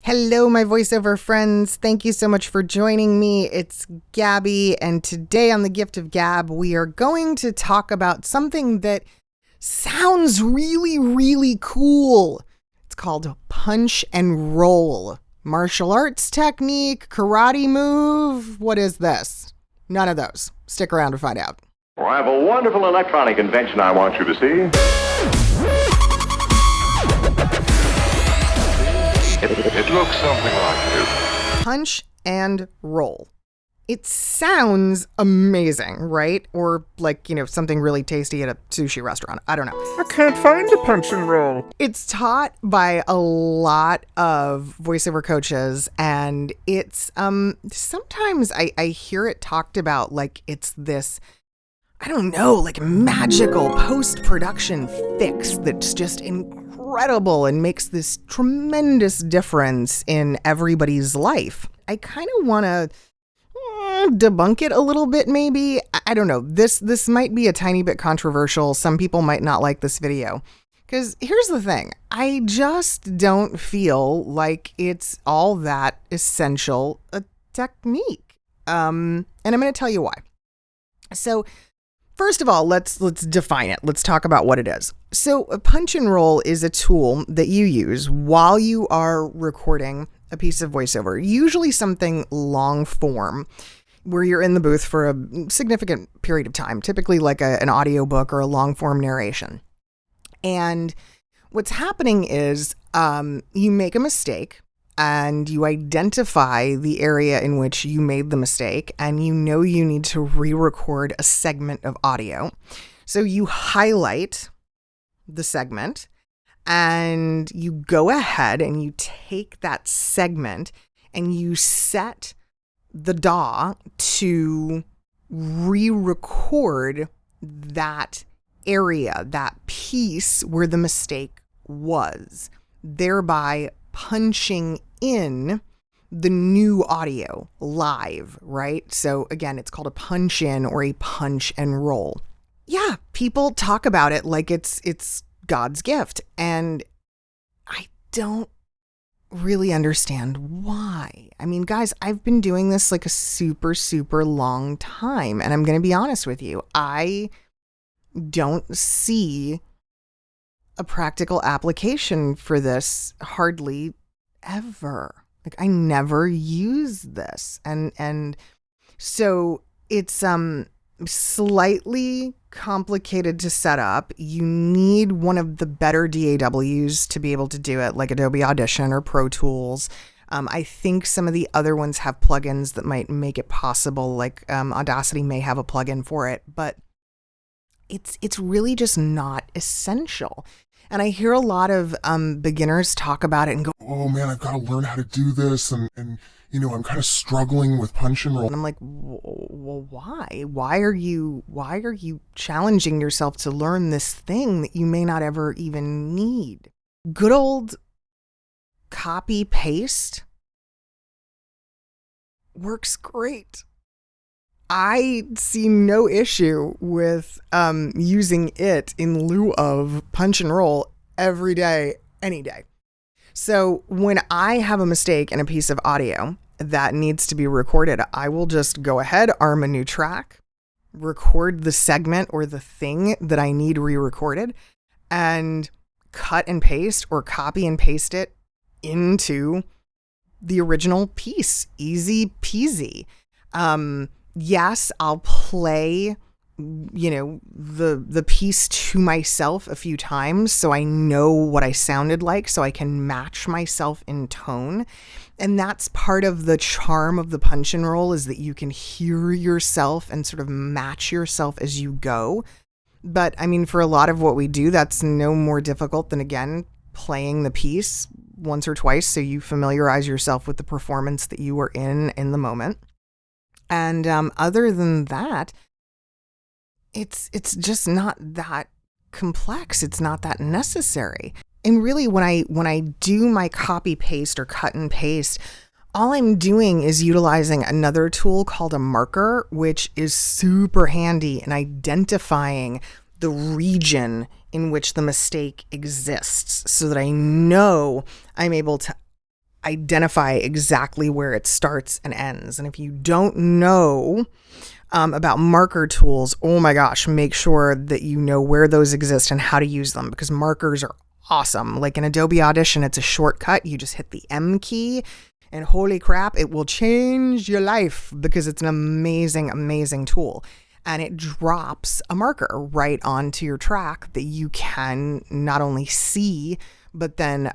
Hello, my voiceover friends. Thank you so much for joining me. It's Gabby, and today on The Gift of Gab, we are going to talk about something that sounds really, really cool. It's called punch and roll. Martial arts technique, karate move. What is this? None of those. Stick around to find out. Well, I have a wonderful electronic invention I want you to see. It looks something like this. Punch and roll. It sounds amazing, right? Or like, something really tasty at a sushi restaurant. I don't know. I can't find a punch and roll. It's taught by a lot of voiceover coaches, and it's sometimes I hear it talked about like it's this, I don't know, like magical post-production fix that's just incredible and makes this tremendous difference in everybody's life. I kind of want to debunk it a little bit, maybe. I don't know. This might be a tiny bit controversial. Some people might not like this video. Because here's the thing. I just don't feel like it's all that essential a technique. And I'm going to tell you why. So, first of all, let's define it. Let's talk about what it is. So a punch and roll is a tool that you use while you are recording a piece of voiceover, usually something long form where you're in the booth for a significant period of time, typically like an audiobook or a long form narration. And what's happening is you make a mistake and you identify the area in which you made the mistake, and you know you need to re-record a segment of audio. So you highlight the segment and you go ahead and you take that segment and you set the DAW to re-record that area, that piece where the mistake was, thereby punching in the new audio live, right? So again, it's called a punch in or a punch and roll. Yeah, people talk about it like it's God's gift, and I don't really understand why. I mean, guys, I've been doing this like a super, super long time, and I'm going to be honest with you. I don't see a practical application for this hardly ever. Like, I never use this. And so it's slightly complicated to set up. You need one of the better DAWs to be able to do it, like Adobe Audition or Pro Tools. I think some of the other ones have plugins that might make it possible, like Audacity may have a plugin for it, but it's really just not essential. And I hear a lot of beginners talk about it and go, oh man, I've got to learn how to do this. And I'm kind of struggling with punch and roll. And I'm like, well, why? Why are you challenging yourself to learn this thing that you may not ever even need? Good old copy paste works great. I see no issue with using it in lieu of punch and roll every day, any day. So when I have a mistake in a piece of audio that needs to be recorded, I will just go ahead, arm a new track, record the segment or the thing that I need re-recorded, and cut and paste or copy and paste it into the original piece. Easy peasy. Yes, I'll play, the piece to myself a few times so I know what I sounded like, so I can match myself in tone. And that's part of the charm of the punch and roll, is that you can hear yourself and sort of match yourself as you go. But I mean, for a lot of what we do, that's no more difficult than, again, playing the piece once or twice so you familiarize yourself with the performance that you were in the moment. And other than that, it's just not that complex. It's not that necessary. And really, when I do my copy paste or cut and paste, all I'm doing is utilizing another tool called a marker, which is super handy in identifying the region in which the mistake exists so that I know I'm able to identify exactly where it starts and ends. And if you don't know about marker tools, oh my gosh, make sure that you know where those exist and how to use them, because markers are awesome. Like in Adobe Audition, it's a shortcut. You just hit the M key and holy crap, it will change your life because it's an amazing, amazing tool. And it drops a marker right onto your track that you can not only see, but then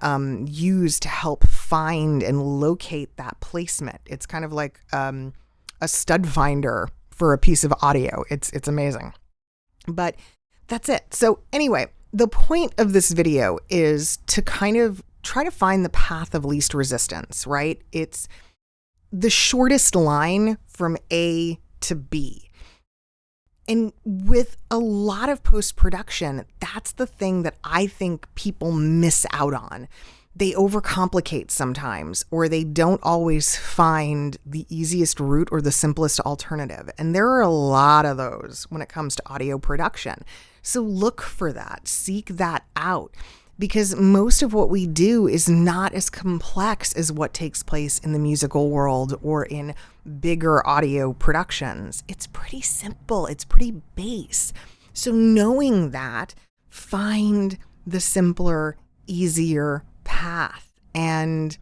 use to help find and locate that placement. It's kind of like a stud finder for a piece of audio. It's amazing. But that's it. So anyway, the point of this video is to kind of try to find the path of least resistance, right? It's the shortest line from A to B. And with a lot of post-production, that's the thing that I think people miss out on. They overcomplicate sometimes, or they don't always find the easiest route or the simplest alternative. And there are a lot of those when it comes to audio production. So look for that, seek that out, because most of what we do is not as complex as what takes place in the musical world or in bigger audio productions. It's pretty simple. It's pretty base. So knowing that, find the simpler, easier path. And,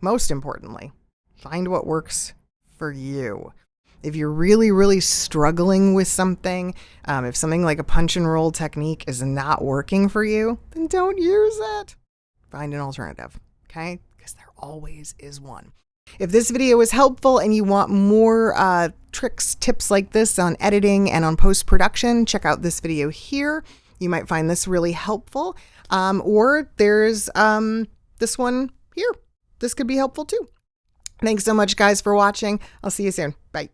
most importantly, find what works for you. If you're really, really struggling with something, if something like a punch and roll technique is not working for you, then don't use it. Find an alternative, okay? Because there always is one. If this video was helpful and you want more tricks, tips like this on editing and on post-production, check out this video here. You might find this really helpful. Or there's this one here. This could be helpful too. Thanks so much, guys, for watching. I'll see you soon. Bye.